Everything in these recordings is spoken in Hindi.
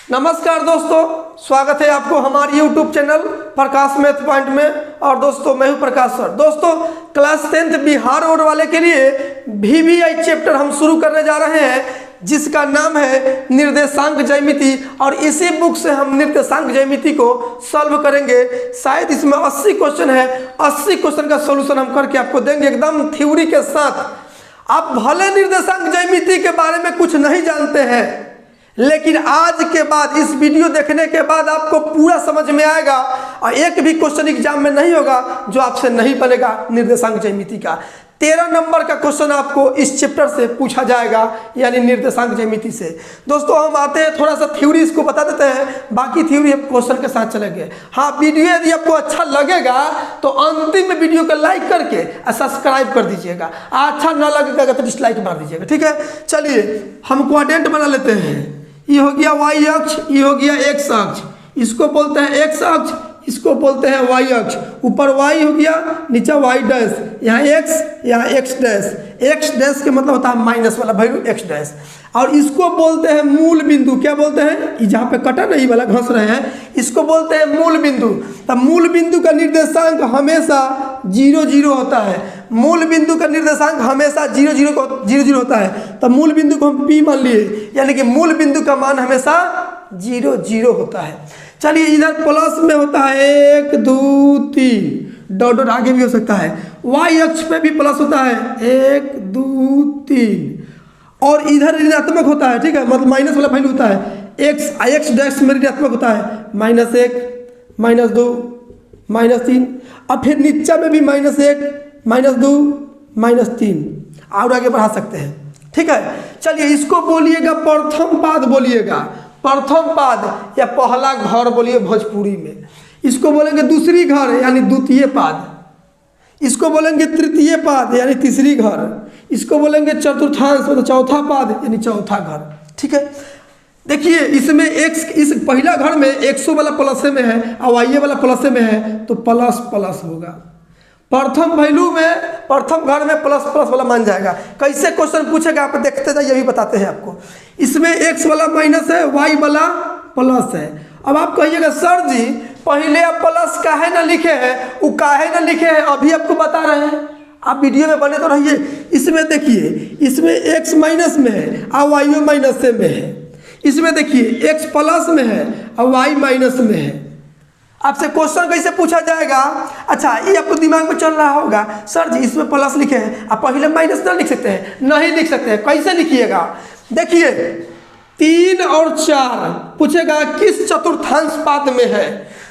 नमस्कार दोस्तों, स्वागत है आपको हमारे YouTube चैनल प्रकाश मैथ पॉइंट में। और दोस्तों मैं हूं प्रकाश सर। दोस्तों क्लास 10th बिहार बोर्ड वाले के लिए VBI चैप्टर हम शुरू करने जा रहे हैं, जिसका नाम है निर्देशांक ज्यामिति। और इसी बुक से हम निर्देशांक ज्यामिति को सॉल्व करेंगे। शायद इसमें 80 क्वेश्चन है। 80 क्वेश्चन का सोल्यूशन हम करके आपको देंगे एकदम थ्योरी के साथ। आप भले निर्देशांक ज्यामिति के बारे में कुछ नहीं जानते हैं, लेकिन आज के बाद इस वीडियो देखने के बाद आपको पूरा समझ में आएगा और एक भी क्वेश्चन एग्जाम में नहीं होगा जो आपसे नहीं बनेगा निर्देशांक ज्यामिति का। 13 नंबर का क्वेश्चन आपको इस चैप्टर से पूछा जाएगा, यानी निर्देशांक ज्यामिति से। दोस्तों हम आते हैं, थोड़ा सा थ्योरी इसको बता देते हैं, बाकी थ्योरी हम क्वेश्चन के साथ चलेंगे। हाँ, वीडियो यदि आपको अच्छा लगेगा तो अंतिम में वीडियो को लाइक करके सब्सक्राइब कर दीजिएगा। अच्छा ना लगेगा तो डिसलाइक मार दीजिएगा, ठीक है। चलिए हम क्वाड्रेंट बना लेते हैं। ये हो गया y अक्ष, ये हो गया x अक्ष, इसको बोलते हैं x अक्ष, इसको बोलते हैं y अक्ष। ऊपर y हो गया, नीचे y डैश, यहाँ x, यहाँ x डैश। x डैश के मतलब होता है माइनस वाला वैल्यू x डैश। और इसको बोलते हैं मूल बिंदु। क्या बोलते हैं? जहाँ पे कटा नहीं वाला घस रहे हैं, इसको बोलते हैं मूल बिंदु। तब मूल बिंदु का निर्देशांक हमेशा 0 0 होता है। मूल बिंदु का निर्देशांक हमेशा 0 0 होता है। तब मूल बिंदु को हम P मान लिए, यानी कि मूल बिंदु का मान हमेशा 0 0 होता है। चलिए इधर प्लस में होता है 1 2 3, डॉट डॉट आगे भी हो सकता है। y अक्ष पे भी प्लस होता है 1 2 3, और इधर ऋणात्मक होता है, ठीक है, मतलब माइनस वाला वैल्यू होता है। x डैश में ऋणात्मक होता है -1 -2 -3, और फिर नीचे में भी -1 -2 -3, और आगे बढ़ा सकते हैं, ठीक है। चलिए इसको बोलिएगा प्रथम पाद, बोलिएगा प्रथम पाद या पहला घर बोलिए भोजपुरी में। इसको बोलेंगे दूसरी घर यानी द्वितीय पाद। इसको बोलेंगे तृतीय पाद यानी तीसरी घर। इसको बोलेंगे चतुर्थांश मतलब चौथा पाद यानी चौथा घर, ठीक है। देखिए इसमें x, इस पहला घर में 100 वाला प्लस में है और y वाला प्लस में है, तो प्लस प्लस होगा। प्रथम वैल्यू में प्रथम घर में प्लस प्लस वाला मान जाएगा। कैसे क्वेश्चन पूछेगा आप देखते जाइए, ये भी बताते हैं आपको। इसमें x वाला माइनस है, y वाला प्लस है। अब आप कहिएगा सर जी पहले आप प्लस काहे ना लिखे हैं, वो काहे ना लिखे हैं, अभी आपको बता रहे हैं, आप वीडियो में बने तो रहिए। इसमें देखिए इसमें x माइनस में है और y माइनस में है। इसमें देखिए x प्लस में है और y माइनस में है। आपसे क्वेश्चन कैसे पूछा जाएगा? अच्छा ये आपको दिमाग में चल रहा होगा सर जी इसमें प्लस लिखे हैं, आप पहले माइनस ना लिख सकते हैं? नहीं लिख सकते हैं। कैसे लिखिएगा? देखिए 3 और 4 पूछेगा किस चतुर्थांश पाद में है,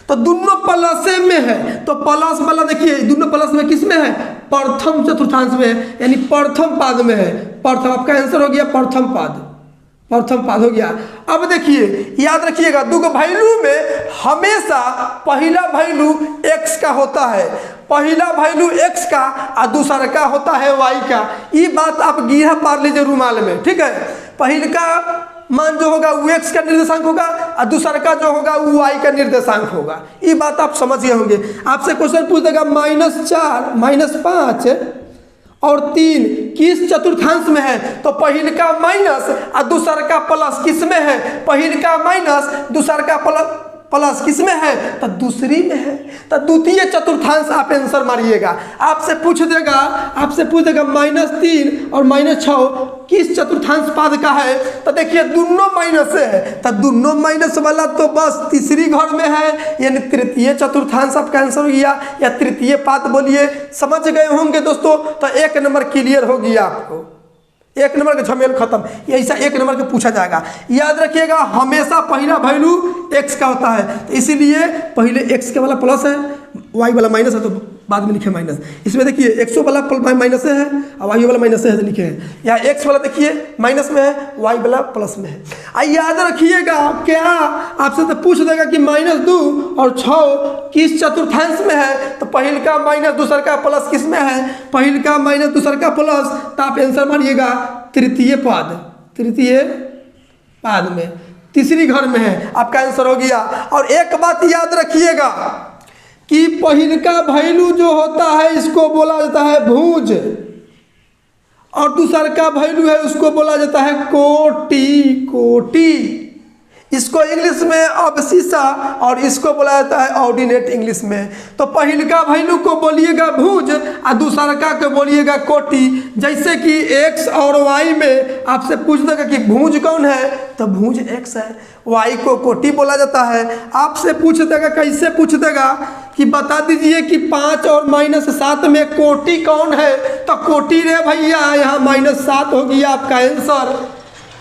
तो दोनों प्लस में है, तो प्लस वाला देखिए दोनों प्लस में किस में है? प्रथम चतुर्थांश में है, यानी प्रथम पाद में है। प्रथम आपका आंसर हो गया प्रथम पाद, प्रथम पाद हो गया। अब देखिए याद रखिएगा दो वैल्यू में हमेशा पहला वैल्यू x का होता है, पहला वैल्यू x का और दूसरा का होता है y का। ये बात आप गिरा पार लीजिए रुमाल में, ठीक है। पहले का मान जो होगा वो x का निर्देशांक होगा और दूसरा का जो होगा वो y का निर्देशांक होगा। ये बात आप समझ गए होंगे। आपसे क्वेश्चन पूछ देगा -4 -5 और 3 किस चतुर्थांश में है, तो पहले का माइनस और दूसरा का प्लस किस में है? पहले का माइनस दूसरा का प्लस किस में है? तो दूसरी में है। तो द्वितीय चतुर्थांश आप आंसर मारिएगा। आपसे पूछ देगा -3 और -6 किस चतुर्थांश पाद का है, तो देखिए दोनों माइनस है, तो दोनों माइनस वाला तो बस तीसरी घर में है, यानी तृतीय चतुर्थांश आपका आंसर हो गया, या तृतीय पाद बोलिए। समझ गए होंगे दोस्तों। तो 1 नंबर क्लियर हो गया आपको, 1 नंबर का झमेल खत्म। ऐसा 1 नंबर का पूछा जाएगा। याद रखिएगा हमेशा पहला वैल्यू x का होता है, तो इसीलिए पहले x के वाला प्लस है, y वाला माइनस है, तो बाद में लिखे माइनस। इसमें देखिए 100 वाला माइनस है और y वाला माइनस है, तो लिखे हैं। या x वाला देखिए माइनस में है, y वाला प्लस में है। याद रखिएगा क्या आपसे तो पूछ देगा कि -2 और 6 किस चतुर्थांश में है, तो पहले का माइनस दूसरा का प्लस किस में है? पहले का माइनस दूसरा का प्लस, तो आप आंसर मानिएगा तृतीय पाद में, तीसरी घर में है, आपका आंसर हो गया। और एक बात याद रखिएगा कि पहले का वैल्यू जो होता है इसको बोला जाता है भुज, और दूसरा का वैल्यू है उसको बोला जाता है कोटि। इसको इंग्लिश में अवशिषा और इसको बोला जाता है ऑर्डिनेट इंग्लिश में। तो पहिलका वैल्यू को बोलिएगा भुज और दूसरका को बोलिएगा कोटि। जैसे कि x और y में आपसे पूछ देगा कि भुज कौन है, तो भुज x है, y को कोटि बोला जाता है। आपसे पूछ देगा, कैसे पूछ देगा कि बता दीजिए कि 5 और -7 में कोटि कौन है, तो कोटि रे भैया यहाँ -7 हो गया आपका आंसर।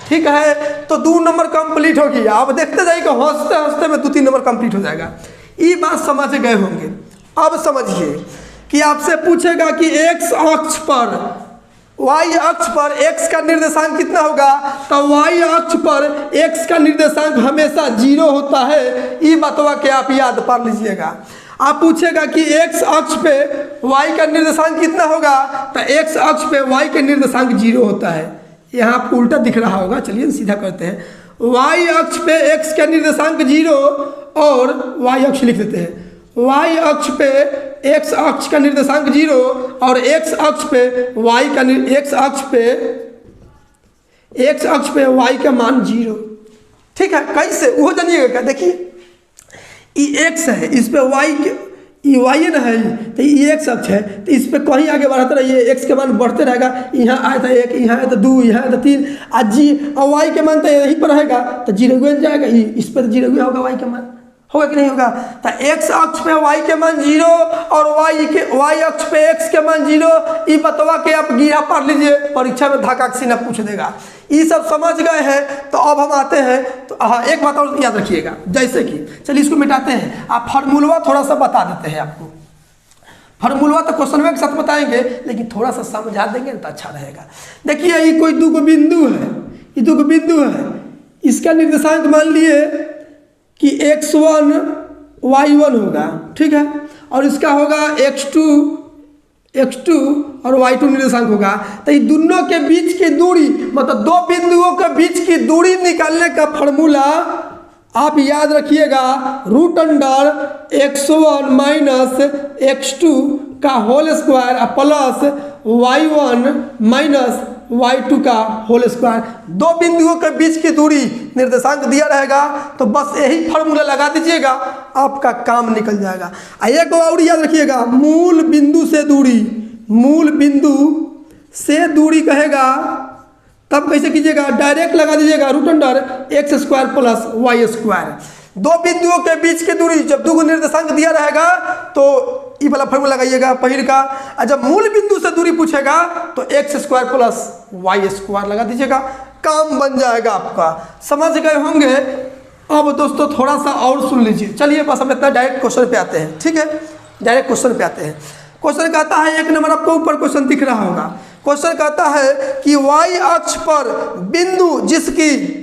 ठीक है, तो 2 नंबर कंप्लीट हो गया। अब देखते जाइए हंसते हंसते में 2-3 नंबर कंप्लीट हो जाएगा। ये बात समझ गए होंगे। अब समझिए कि आपसे पूछेगा कि x अक्ष पर, y अक्ष पर x का निर्देशांक कितना होगा, तो y अक्ष पर x का निर्देशांक हमेशा 0 होता है। ये बतवा के आप याद कर लीजिएगा। आप पूछेगा कि x अक्ष पे y का निर्देशांक कितना होगा, तो x अक्ष पे y का निर्देशांक 0 होता है। यहाँ आपको उल्टा दिख रहा होगा, चलिए सीधा करते हैं। y अक्ष पे x का निर्देशांक 0 और y अक्ष लिख देते हैं। y अक्ष पे x अक्ष का निर्देशांक 0 और x अक्ष पे y का x अक्ष पे y का मान 0। ठीक है, कैसे वो जानिएगा क्या, देखिए ये x है, इस पे y y न है, तो ये x अक्ष है, तो इस पे कहीं आगे बढ़ाते रहिए, x के मान बढ़ते रहेगा। यहाँ आया था 1, यहाँ आया था 2, यहाँ आया था 3, आज जी और y के मान तो यहीं पर रहेगा, तो 0 बन जाएगा। इस पर 0 होगा, y के मान होगा कि नहीं होगा। तो x अक्ष पे y के मान 0 और y अक्ष पे x के मान 0। ये बतवा के आप गिरा पढ़ लीजिए, परीक्षा में धक्का ना पूछ देगा। ये सब समझ गए हैं। तो अब हम आते हैं, तो हाँ एक बात और याद रखिएगा, जैसे कि चलिए इसको मिटाते हैं। आप फार्मूला थोड़ा सा बता देते हैं आपको। फार्मूला तो क्वेश्चन में के साथ बताएंगे, लेकिन थोड़ा सा समझा देंगे तो अच्छा रहेगा। देखिए ये कोई 2 बिंदु है, ये 2 बिंदु है, इसका निर्देशांक मान लिए कि x1 y1 होगा, ठीक है, और इसका होगा x2 और y2 निर्देशांक होगा। तो ये दोनों के बीच की दूरी, मतलब 2 बिंदुओं के बीच की दूरी निकालने का फार्मूला आप याद रखिएगा, √x1 माइनस x2 का whole square plus y1 minus y2 का होल स्क्वायर। 2 बिंदुओं के बीच की दूरी निर्देशांक दिया रहेगा, तो बस यही फार्मूला लगा दीजिएगा, आपका काम निकल जाएगा। एक और याद रखिएगा, मूल बिंदु से दूरी कहेगा, तब कैसे कीजिएगा, डायरेक्ट लगा दीजिएगा √x² प्लस y²। 2 बिंदुओं के बीच की दूरी, जब 2 निर्देशांक दिया रहेगा तो ये वाला फार्मूला लगाइएगा पहिल का, और जब मूल बिंदु से दूरी पूछेगा तो x² प्लस y² लगा दीजिएगा, काम बन जाएगा आपका। समझ गए होंगे। अब दोस्तों थोड़ा सा और सुन लीजिए। चलिए बस हम इतना डायरेक्ट क्वेश्चन पे आते हैं। ठीक है, डायरेक्ट क्वेश्चन पे आते हैं। क्वेश्चन कहता है, 1 नंबर आपको ऊपर क्वेश्चन दिख रहा होगा। क्वेश्चन कहता है कि y अक्ष पर बिंदु जिसकी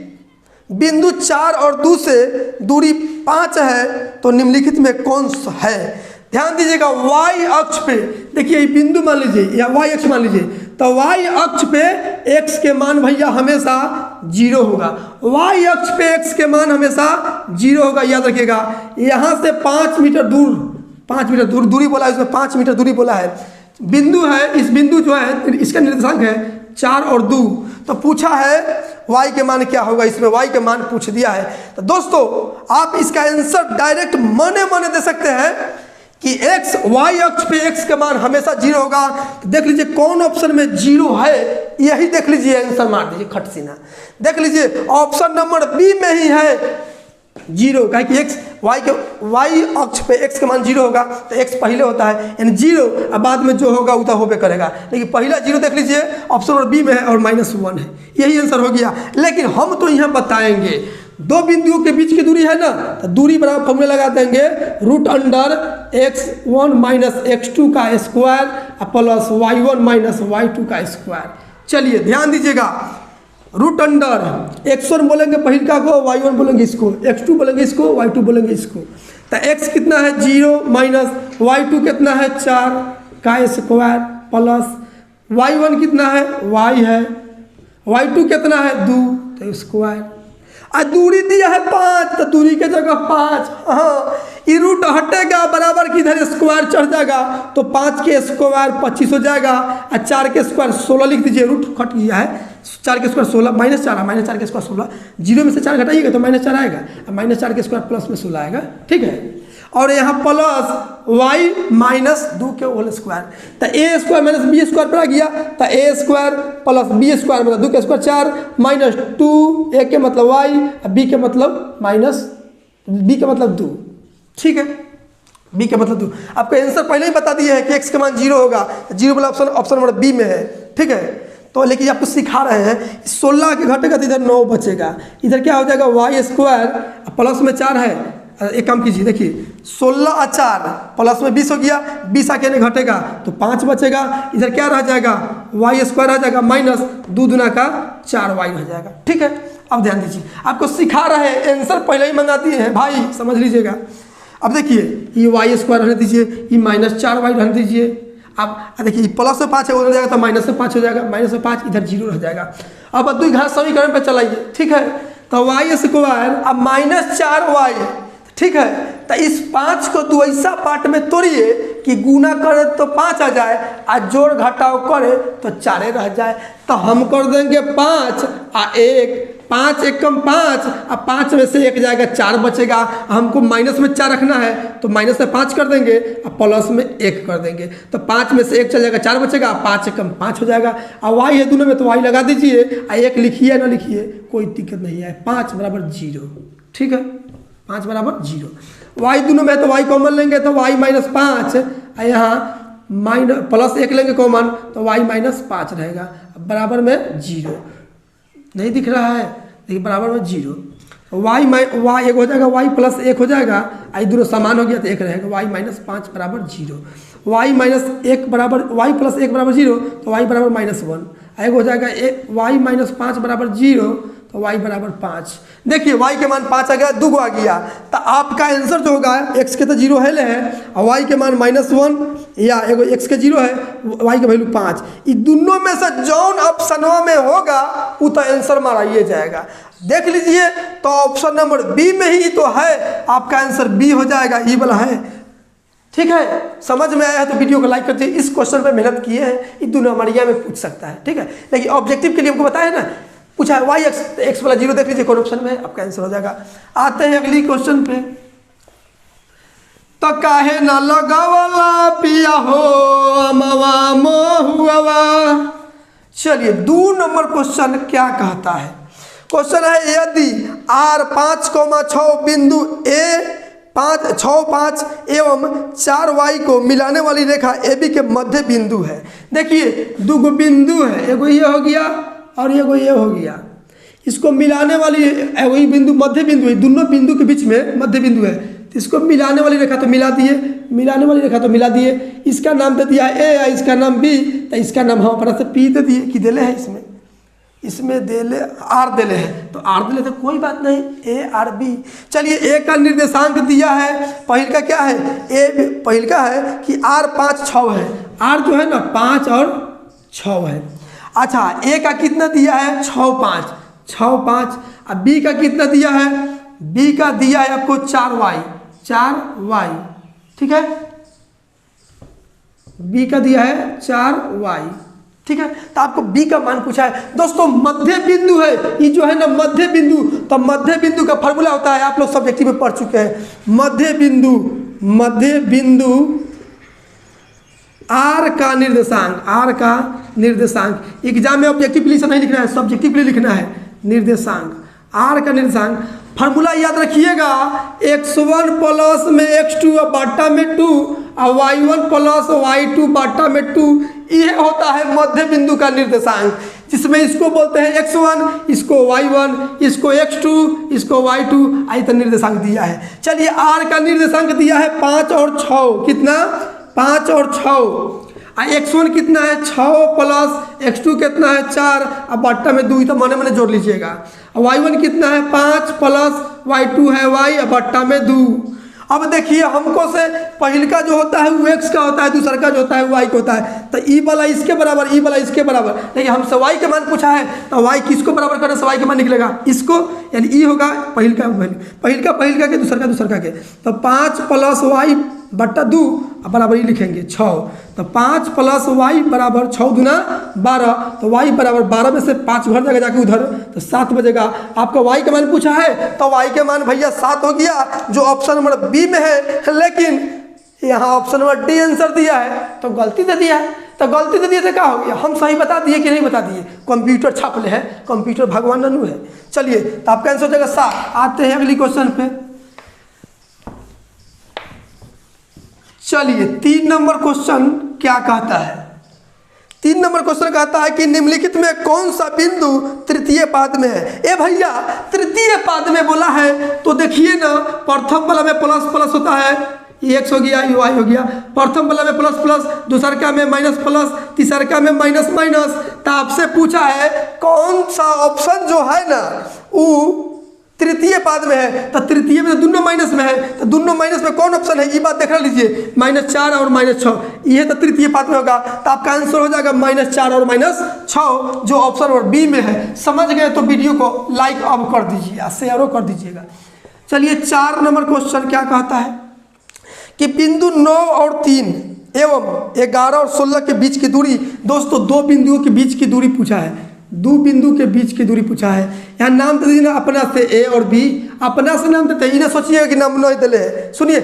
बिंदु 4 और 2 से दूरी 5 है, तो निम्नलिखित में कौन सा है। ध्यान दीजिएगा, y अक्ष पे देखिए, ये बिंदु मान लीजिए या y अक्ष मान लीजिए, तो y अक्ष पे x के मान भैया हमेशा 0 होगा। y अक्ष पे x के मान हमेशा 0 होगा, याद रखिएगा। यहाँ से 5 मीटर दूर दूरी बोला है, इसमें 5 मीटर दूरी बोला है। बिंदु है, इस बिंदु जो है इसका निर्देशांक है 4 और 2। तो पूछा है y के मान क्या होगा, इसमें y के मान पूछ दिया है। तो दोस्तों आप इसका आंसर डायरेक्ट मने दे सकते हैं कि y अक्ष पे x के मान हमेशा 0 होगा। तो देख लीजिए कौन ऑप्शन में 0 है, यही देख लीजिए, आंसर मार दीजिए खट सीना। देख लीजिए ऑप्शन नंबर बी में ही है 0, कहे कि y अक्ष पे x के मान 0 होगा, तो x पहले होता है, यानी 0, अब बाद में जो होगा उतना होबे करेगा। लेकिन पहला 0 देख लीजिए ऑप्शन नंबर बी में है और -1 है, यही आंसर हो गया। लेकिन हम तो यहाँ बताएंगे 2 बिंदुओं के बीच की दूरी है ना, तो दूरी बराबर फॉर्मूला लगा देंगे √x1 माइनस x2 का square plus y1 minus y2 का स्क्वायर। चलिए ध्यान दीजिएगा, √x1 बोलेंगे पहिल का को, y1 बोलेंगे इसको, x2 बोलेंगे इसको, y2 बोलेंगे इसको। तो x कितना है 0 माइनस y2 कितना है 4 का स्क्वायर प्लस y1 कितना है y है, y2 कितना है 2 तो स्क्वायर। और दूरी दिया है 5, तो दूरी के जगह 5, हाँ ये रूट हटेगा बराबर की इधर स्क्वायर चढ़ जाएगा, तो 5 के स्क्वायर 25 हो जाएगा, और 4 के स्क्वायर 16 लिख दीजिए, रूट कट गया है, 4 के स्क्वायर 16 -4 के स्क्वायर 16, 0 में से 4 घटाइएगा तो -4 आएगा, -4 के स्क्वायर प्लस में 16 आएगा, ठीक है। और यहाँ प्लस y -2 के होल स्क्वायर, तो a square minus b square पर आ गया, तो a स्क्वायर प्लस बी स्क्वायर मतलब 2 के स्क्वायर 4 -2, a के मतलब y, b के मतलब 2, ठीक है, b के मतलब 2। आपको आंसर पहले ही बता दिया है कि x का मान 0 होगा, 0 वाला ऑप्शन नंबर बी में है, ठीक है। तो लेकिन आपको सिखा रहे हैं 16 के घटेगा तो इधर 9 बचेगा, इधर क्या हो जाएगा y स्क्वायर प्लस में 4 है, एक काम कीजिए, देखिए 16 और 4 प्लस में 20 हो गया, 20 आके नहीं घटेगा तो 5 बचेगा, इधर क्या रह जाएगा y स्क्वायर रह जाएगा माइनस 2 दूना का 4y रह जाएगा, ठीक है। अब ध्यान दीजिए, आपको सिखा रहे हैं, आंसर पहले ही मंगा दिए हैं भाई, समझ लीजिएगा। अब देखिए ये y स्क्वायर रहने दीजिए, ये -4y रहने दीजिए, अब देखिए प्लस में 5 है उधर जाएगा तो माइनस में 5 हो जाएगा, माइनस में 5 इधर 0 रह जाएगा। अब द्वि घात समीकरण पे चलाइए, ठीक है, तो y स्क्वायर अब -4y, ठीक है, तो इस 5 को तो ऐसा पार्ट में तोड़िए कि गुना करे तो 5 आ जाए, और जोड़ घटाव करे तो 4 रह जाए, तो हम कर देंगे 5 और 1, 5 1 कम 5, और 5 में से 1 जाएगा 4 बचेगा, हमको माइनस में 4 रखना है तो माइनस में 5 कर देंगे और प्लस में 1 कर देंगे, तो 5 में से 1 चल जाएगा 4 बचेगा, 5 1 कम 5 हो जाएगा, और y है दोनों में तो y लगा दीजिए, और 1 लिखिए ना लिखिए कोई दिक्कत नहीं है, 5 बराबर 0, ठीक है, 5 बराबर 0, y दोनों में तो y कॉमन लेंगे तो y -5, यहाँ प्लस 1 लेंगे कॉमन तो y -5 रहेगा, बराबर में 0, नहीं दिख रहा है, देखिए बराबर में 0, y एक हो जाएगा, y + 1 हो जाएगा, आई दोनों समान हो गया तो 1 रहेगा, y -5 बराबर 0, y -1 बराबर y + 1 बराबर 0, तो y बराबर -1, एक हो जाएगा y -5 बराबर 0, तो y बराबर 5। देखिए y के मान 5 आ गया, 2 आ गया, तो आपका आंसर जो होगा x के तो 0 है ले है, और y के मान -1 या एगो x के 0 है, y के वैल्यू 5, ये दोनों में से जौन ऑप्शनों में होगा वो तो आंसर माराइए जाएगा। देख लीजिए तो ऑप्शन नंबर बी में ही तो है, आपका आंसर बी हो जाएगा, ये वाला है, ठीक है। समझ में आया है तो वीडियो को लाइक करते हैं, इस क्वेश्चन पे मेहनत किए हैं, ये दोनों मरिया में पूछ सकता है, ठीक है, लेकिन ऑब्जेक्टिव के लिए हमको बताया ना, पूछा है y x वाला 0 देख लीजिए कौन ऑप्शन में है, आपका आंसर हो जाएगा। आते हैं अगली क्वेश्चन पे, तो काहे ना लगावला पिया हो अमवा मोहुआ। चलिए 2 नंबर क्वेश्चन क्या कहता है, क्वेश्चन है यदि r 5,6 बिंदु a 6 5 एवं 4y को मिलाने वाली रेखा AB के मध्य बिंदु है। देखिए 2 बिंदु है, एगो ये हो गया और एगो ये हो गया, इसको मिलाने वाली वही बिंदु मध्य बिंदु है, दोनों बिंदु के बीच में मध्य बिंदु है, तो इसको मिलाने वाली रेखा तो मिला दिए, मिलाने वाली रेखा तो मिला दिए, इसका नाम दे दिया A या इसका नाम B, तो इसका नाम हम अपना से P दे दिए कि देले है, इसमें देले R देले है, तो R देले तो कोई बात नहीं, A R B। चलिए A का निर्देशांक दिया है, पहल का क्या है, A पहल का है कि R 5 6 है, R जो है ना 5 और 6 है। अच्छा A का कितना दिया है 6 5, अब B का कितना दिया है, B का दिया है आपको 4y, ठीक है, B का दिया है 4y, ठीक है, तो आपको B का मान पूछा है। दोस्तों मध्य बिंदु है, ये जो है ना मध्य बिंदु, तो मध्य बिंदु का फॉर्मूला होता है, आप लोग सब्जेक्टिव में पढ़ चुके हैं, मध्य बिंदु R का निर्देशांक, एग्जाम में ऑब्जेक्टिवली से नहीं लिखना है, सब्जेक्टिवली लिखना है, निर्देशांक R का निर्देशांक फार्मूला याद रखिएगा, x1 प्लस में x2 बट्टा में 2 और y1 प्लस y2 बट्टा में 2, यह होता है मध्य बिंदु का निर्देशांक, जिसमें इसको बोलते हैं x1, इसको y1, इसको x2, इसको y2, आई तो निर्देशांक दिया है। चलिए R का निर्देशांक दिया है 5 और 6, कितना 5 और 6, x1 कितना है 6 प्लस x2 कितना है 4, अब बट्टा में 2, तो मने मने जोड़ लीजिएगा, y1 कितना है 5 प्लस y2 है y, अब बट्टा में 2, अब देखिए हमको से पहल का जो होता है वो x का होता है, दूसरा का जो होता है वो y का होता है। तो ई वाला इसके बराबर, ई वाला इसके बराबर, लेकिन हमसे y के मान पूछा है तो y किसको बराबर करने से y के मान निकलेगा, इसको, यानी ई होगा पहल का के दूसरा का के। तो 5 + y बट्टा 2 बराबर ही लिखेंगे 6। तो 5 + y बराबर 6 दूना 12। तो y बराबर 12 में से 5 घर जाएगा जाके उधर, तो 7 बजेगा। आपका y का मान पूछा है तो y के मान भैया 7 हो गया, जो ऑप्शन नंबर बी में है। लेकिन यहाँ ऑप्शन नंबर डी आंसर दिया है तो गलती दे दिया है। तो गलती दे दिए तो क्या हो गया, हम सही बता दिए कि नहीं बता दिए, कंप्यूटर छाप ले है, कंप्यूटर भगवान नन्नू है। चलिए तो आपका आंसर हो जाएगा 7। आते हैं अगली क्वेश्चन पे। चलिए 3 नंबर क्वेश्चन क्या कहता है। 3 नंबर क्वेश्चन कहता है कि निम्नलिखित में कौन सा बिंदु तृतीय पाद में है। ए भैया तृतीय पाद में बोला है तो देखिए ना, प्रथम वाला में प्लस प्लस होता है, x हो गया, y हो गया। प्रथम वाला में प्लस प्लस, दूसरा में माइनस प्लस, तीसरा में माइनस माइनस। तो आपसे पूछा है कौन सा ऑप्शन जो है ना वो तृतीय पाद में है। तो तृतीय में तो दोनों माइनस में है, तो दोनों माइनस में कौन ऑप्शन है ये बात देख लीजिए, -4 और -6, ये तो तृतीय पाद में होगा। तो आपका आंसर हो जाएगा -4 और -6, जो ऑप्शन नंबर बी में है। समझ गए तो वीडियो को लाइक अब कर दीजिए, शेयर कर दीजिएगा। चलिए 4 नंबर क्वेश्चन क्या कहता है कि बिंदु 9 और 3 एवं 11 और 16 के बीच की दूरी। दोस्तों 2 बिंदुओं के बीच की दूरी पूछा है, 2 बिंदु के बीच की दूरी पूछा है। यहाँ नाम दे दीजिए ना अपना से, ए और बी अपना से नाम देते हैं। इन्हें सोचिएगा कि नाम नहीं दिले है। सुनिए,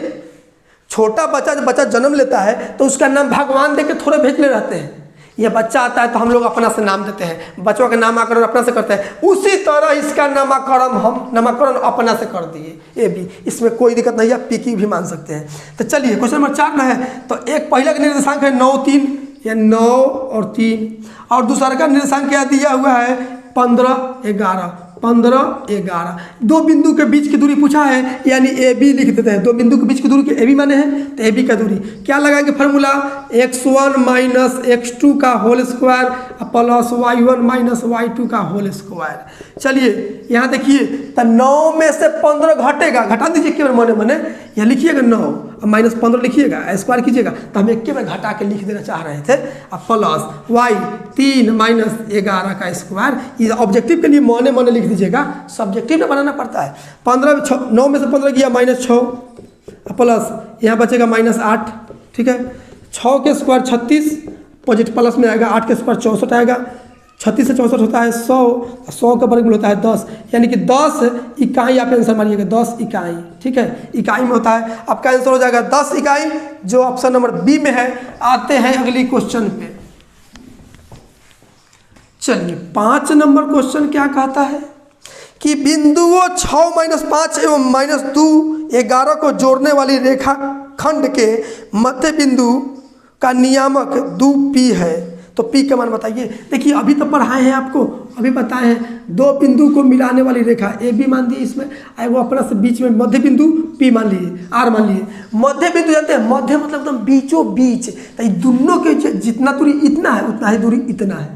छोटा बच्चा जन्म लेता है तो उसका नाम भगवान दे के थोड़े भेजले रहते हैं। यह बच्चा आता है तो हम लोग अपना से नाम देते हैं, बच्चों का नामकरण अपना से करते हैं। उसी तरह इसका नामकरण अपना से कर दिए, ए बी, इसमें कोई दिक्कत नहीं है, पी की भी मान सकते हैं। तो चलिए क्वेश्चन नंबर 4 में है तो एक पहला का निर्देशांक है 9, 3, या 9 और 3, और दूसरा का निर्देशांक क्या दिया हुआ है 15, 11, 15, 11। 2 बिंदु के बीच की दूरी पूछा है, यानी ए बी लिख देते हैं। 2 बिंदु के बीच की दूरी के ए बी माने हैं, तो ए बी का दूरी क्या लगाएंगे फॉर्मूला, x1 माइनस x2 का whole square plus y1 - y2 का होल स्क्वायर। चलिए यहाँ देखिए, तो 9 में से 15 घटेगा, घटा दीजिए केवल मने यहाँ लिखिएगा 9 और -15 लिखिएगा, स्क्वायर कीजिएगा। तो हम एक बार घटा के लिख देना चाह रहे थे, अब प्लस y3 - 11 का स्क्वायर। ये ऑब्जेक्टिव के लिए मने लिख दीजिएगा, सब्जेक्टिव में बनाना पड़ता है। 9 में से 15 गया -6 प्लस यहाँ बचेगा -8, ठीक है। 6 के स्क्वायर 36, पॉजिटिव प्लस में आएगा, 8 के स्क्वायर 64 आएगा, 36 से 64 होता है 100, 100 का वर्गमूल होता है 10, यानी कि 10 इकाई आप आंसर मानिएगा, 10 इकाई, ठीक है, इकाई में होता है। आपका आंसर हो जाएगा 10 इकाई, जो ऑप्शन नंबर बी में है। आते हैं अगली क्वेश्चन पे। चलिए 5 नंबर क्वेश्चन क्या कहता है कि बिंदुओं 6 - 5 एवं -2, 11 को जोड़ने वाली रेखा खंड के मध्य बिंदु का नियामक 2p है। तो p का मान बताइए। देखिए अभी तो पढ़ाए हैं आपको, अभी बताए हैं 2 बिंदु को मिलाने वाली रेखा ए बी मान दी, इसमें वो अपना से बीच में मध्य बिंदु p मान लिए, r मान लिए। मध्य बिंदु जानते हैं, मध्य मतलब एकदम बीचों बीच, तो दोनों के जितना दूरी इतना है उतना ही दूरी इतना है,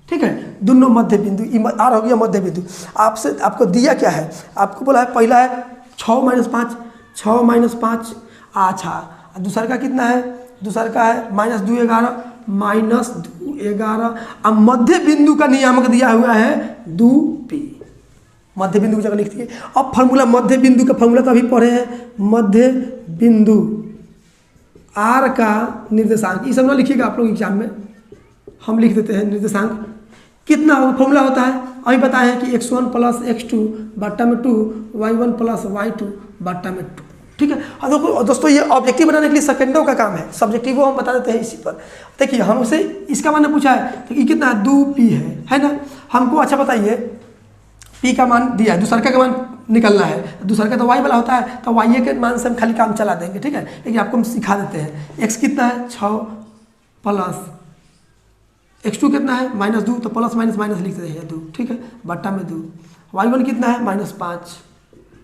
ठीक है। दोनों मध्य बिंदु, आर हो गया मध्य बिंदु। आपको दिया क्या है, आपको बोला है पहला है 6 - 5, 6 - 5, अच्छा। दूसरा का कितना है, दूसरा का है -2, 11, -2, 11। अब मध्य बिंदु का नियामक दिया हुआ है 2p, मध्य बिंदु की जगह लिख दिए। अब फॉर्मूला, मध्य बिंदु का फॉर्मूला तो अभी पढ़े हैं, मध्य बिंदु r का निर्देशांक, ये सब ना लिखिएगा आप लोग एग्जाम में, हम लिख देते हैं निर्देशांक कितना फॉर्मूला होता है। अभी बताए हैं कि x1 + x2 बट्टा में 2, y1 + y2 बट्टा में 2, ठीक है। और दोस्तों ये ऑब्जेक्टिव बनाने के लिए सेकेंडों का काम है, सब्जेक्टिव हम बता देते हैं इसी पर। देखिए हमसे इसका मैंने पूछा है तो ये कितना है 2p है ना। हमको अच्छा बताइए p का मान दिया है, दूसरा का मान निकलना है, दूसरा का तो y वाला होता है, तो y के मान से हम खाली काम चला देंगे, ठीक है। लेकिन आपको हम सिखा देते हैं। x कितना है 6 प्लस x2 कितना है -2, तो प्लस माइनस माइनस लिख देते हैं 2, ठीक है, बट्टा में 2। y1 कितना है -5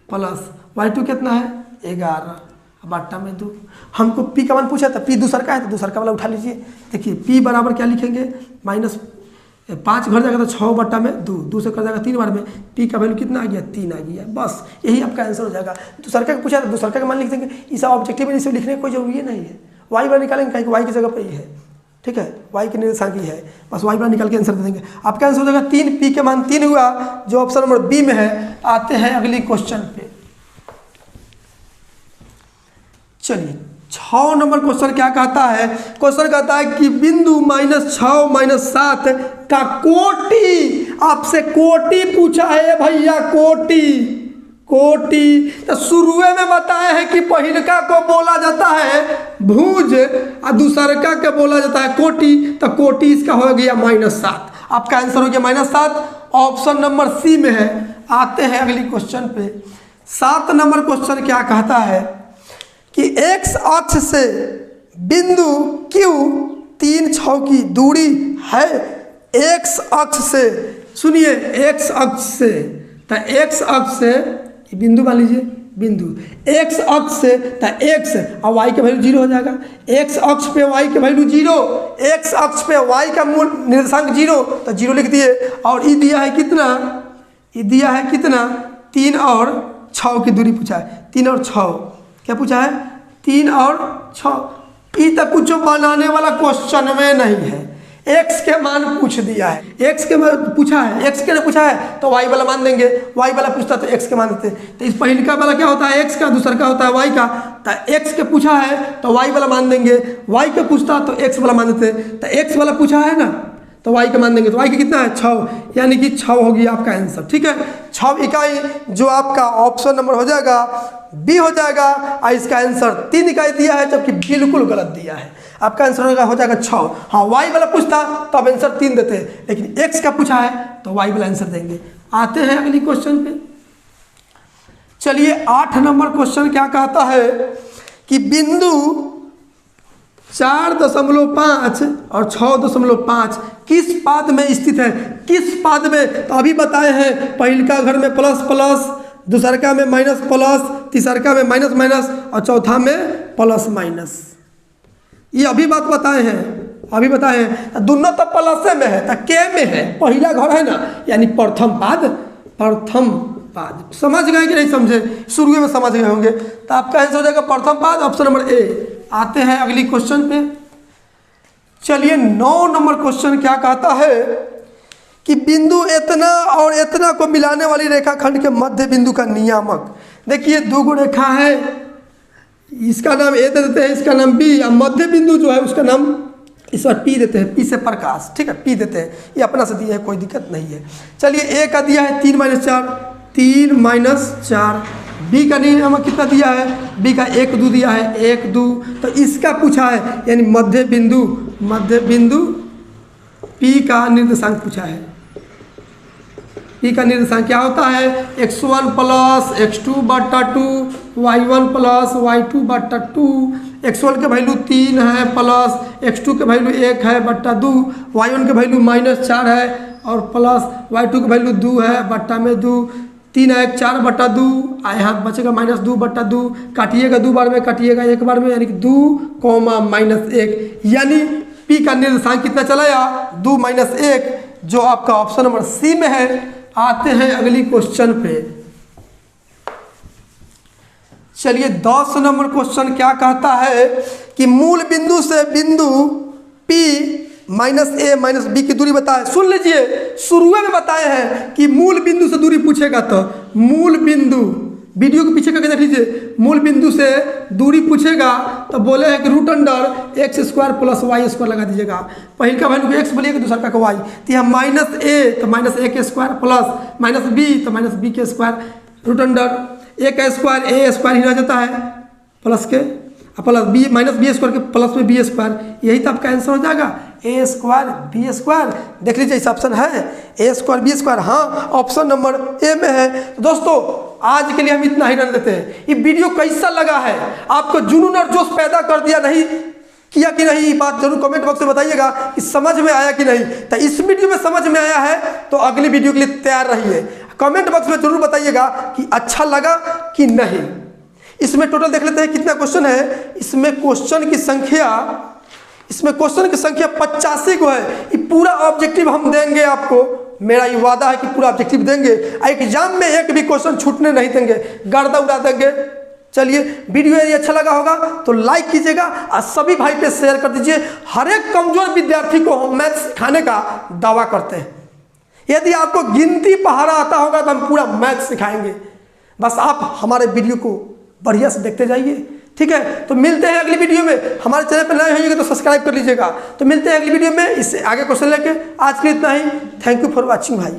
प्लस y2 कितना है 11 बट्टा में 2। हमको p का मान पूछा था, p दूसरा का है तो दूसरा का वाला उठा लीजिए। देखिए p बराबर क्या लिखेंगे, 5 घर जाएगा तो 6 बट्टा में 2, 2 से कर जाएगा 3 बार में, पी का वैल्यू कितना आ गया 3 आ गया, बस यही आपका आंसर हो जाएगा। दूसरा का पूछा दूसरा का मान लिख देंगे, इस ऑब्जेक्टिव में इसे लिखने की कोई जरूरी नहीं है, वाई बार निकालेंगे कहीं वाई की जगह पर ही है, ठीक है, वाई के निर्देशांक ही है, बस वाई बार निकाल के आंसर दे देंगे। आपका आंसर हो जाएगा 3, पी के मान 3 हुआ, जो ऑप्शन नंबर बी में है। आते हैं अगली क्वेश्चन पे। चलिए 6 नंबर क्वेश्चन क्या कहता है, क्वेश्चन कहता है कि बिंदु -6 -7 का कोटि, आपसे कोटि पूछा है भैया, कोटि तो शुरू में बताए हैं कि पहिलका को बोला जाता है भुज और दूसरका के बोला जाता है कोटि, तो कोटि इसका हो गया -7। आपका आंसर हो गया -7, ऑप्शन नंबर सी में है। आते हैं अगली क्वेश्चन पे। 7 नंबर क्वेश्चन क्या कहता है कि x अक्ष से बिंदु Q 3 6 की दूरी है, x अक्ष से, सुनिए x अक्ष से, तो x अक्ष से बिंदु मान लीजिए, बिंदु x अक्ष से तो x और y का वैल्यू 0 हो जाएगा, x अक्ष पे y का वैल्यू 0, x अक्ष पे y का मूल निर्देशांक 0, तो 0 लिख दिए। और ये दिया है कितना, ये दिया है कितना 3 और 6 की दूरी पूछा है, 3 और 6 क्या पूछा है 3 और 6। ये तो कुछ बनाने वाला क्वेश्चन में नहीं है, x के मान पूछ दिया है, x के मान पूछा है, x के ने पूछा है तो y वाला मान देंगे, y वाला पूछता तो x के मान देते। तो इस पहिलका वाला क्या होता है x का, दूसरा का होता है y का, तो x के पूछा है तो y वाला मान देंगे, y के पूछता तो x वाला मान देते। तो x वाला पूछा है ना तो y का मान देंगे, तो y का कितना है 6, यानी कि 6 होगी आपका आंसर, ठीक है। 6 इकाई जो आपका ऑप्शन नंबर हो जाएगा बी हो जाएगा, और इसका आंसर 3 इकाई दिया है जबकि बिल्कुल गलत दिया है। आपका आंसर हो जाएगा 6। हाँ y वाला पूछता तो अब आंसर 3 देते, लेकिन x का पूछा है तो y वाला आंसर देंगे। आते हैं अगली क्वेश्चन पे। चलिए 8 नंबर क्वेश्चन क्या कहता है कि बिंदु 4.5 और 6.5 किस पाद में स्थित है, किस पाद में, तो अभी बताए हैं पहिलका घर में प्लस प्लस, दूसरका में माइनस प्लस, तीसरका में माइनस माइनस और चौथा में प्लस माइनस, ये अभी बात बताए हैं, अभी बताए हैं। दोनों तो प्लस में है तो के में है, पहला घर है ना, यानी प्रथम पाद, प्रथम पाद। समझ गए कि नहीं समझे, शुरू में समझ गए होंगे। तो आपका आंसर हो जाएगा प्रथम पाद, ऑप्शन नंबर ए। आते हैं अगली क्वेश्चन पे। चलिए 9 नंबर क्वेश्चन क्या कहता है कि बिंदु इतना और इतना को मिलाने वाली रेखाखंड के मध्य बिंदु का नियामक। देखिए 2 गो रेखा है, इसका नाम ए दे देते हैं, इसका नाम बी, और मध्य बिंदु जो है उसका नाम इस बार पी देते हैं, पी से प्रकाश, ठीक है, पी देते हैं, ये अपना से दिया है, कोई दिक्कत नहीं है। चलिए ए का दिया है 3 - 4, 3 - 4, बी का नियामक कितना दिया है, बी का 1 2 दिया है, 1 2, तो इसका पूछा है, यानी मध्य बिंदु पी का निर्देशांक पूछा है। पी का निर्देशांक क्या होता है, x1 + x2/2, y1 + y2/2, x1 के वैल्यू 3 है प्लस x2 के वैल्यू 1 है बट्टा 2, y1 के वैल्यू -4 है और प्लस y2 के वैल्यू 2 है बट्टा में 2, 3 है 4/2, यहाँ बचेगा -2/2, काटिएगा 2 बार में, काटिएगा 1 बार में, यानी कि 2, -1, यानी पी का निर्देशांक कितना चला या 2 - 1, जो आपका ऑप्शन नंबर सी में है। आते हैं अगली क्वेश्चन पे। चलिए 10 नंबर क्वेश्चन क्या कहता है कि मूल बिंदु से बिंदु P -a - b की दूरी बताए। सुन लीजिए, शुरू में बताए हैं कि मूल बिंदु से दूरी पूछेगा तो मूल बिंदु, वीडियो के पीछे करके देख लीजिए, मूल बिंदु से दूरी पूछेगा तो बोले हैं कि √x² + y² लगा दीजिएगा। पहले का वैल्यू x बोलिएगा, दूसरा का y, तो यहाँ -a तो -a² प्लस -b तो -b², √a का स्क्वायर a² ही रह जाता है प्लस के, प्लस b -b² के प्लस में b², यही तो आपका आंसर हो जाएगा a² b²। देख लीजिए इस ऑप्शन है a² b², हाँ ऑप्शन नंबर ए में है। तो दोस्तों आज के लिए हम इतना ही रहने देते हैं। ये वीडियो कैसा लगा है, आपको जुनून और जोश पैदा कर दिया नहीं किया कि नहीं, ये बात जरूर कमेंट बॉक्स में बताइएगा कि समझ में आया कि नहीं। तो इस वीडियो में समझ में आया है तो अगली वीडियो के लिए तैयार रहिए। कमेंट बॉक्स में जरूर बताइएगा कि अच्छा लगा कि नहीं। इसमें टोटल देख लेते हैं कितना क्वेश्चन है। इसमें क्वेश्चन की संख्या इसमें क्वेश्चन की संख्या 85 को है। ये पूरा ऑब्जेक्टिव हम देंगे आपको, मेरा ये वादा है कि पूरा ऑब्जेक्टिव देंगे। एग्जाम में एक भी क्वेश्चन छूटने नहीं देंगे, गर्दा उड़ा देंगे। चलिए, वीडियो यदि अच्छा लगा होगा तो लाइक कीजिएगा और सभी भाई पे शेयर कर दीजिए। हर एक कमजोर विद्यार्थी को हम मैथ सिखाने का दावा करते हैं। यदि आपको गिनती पहाड़ा आता होगा तो हम पूरा मैथ सिखाएंगे। बस आप हमारे वीडियो को बढ़िया से देखते जाइए, ठीक है। तो मिलते हैं अगली वीडियो में। हमारे चैनल पर नए होइएगा तो सब्सक्राइब कर लीजिएगा। तो मिलते हैं अगली वीडियो में इससे आगे क्वेश्चन लेके। आज के लिए इतना ही। थैंक यू फॉर वॉचिंग भाई।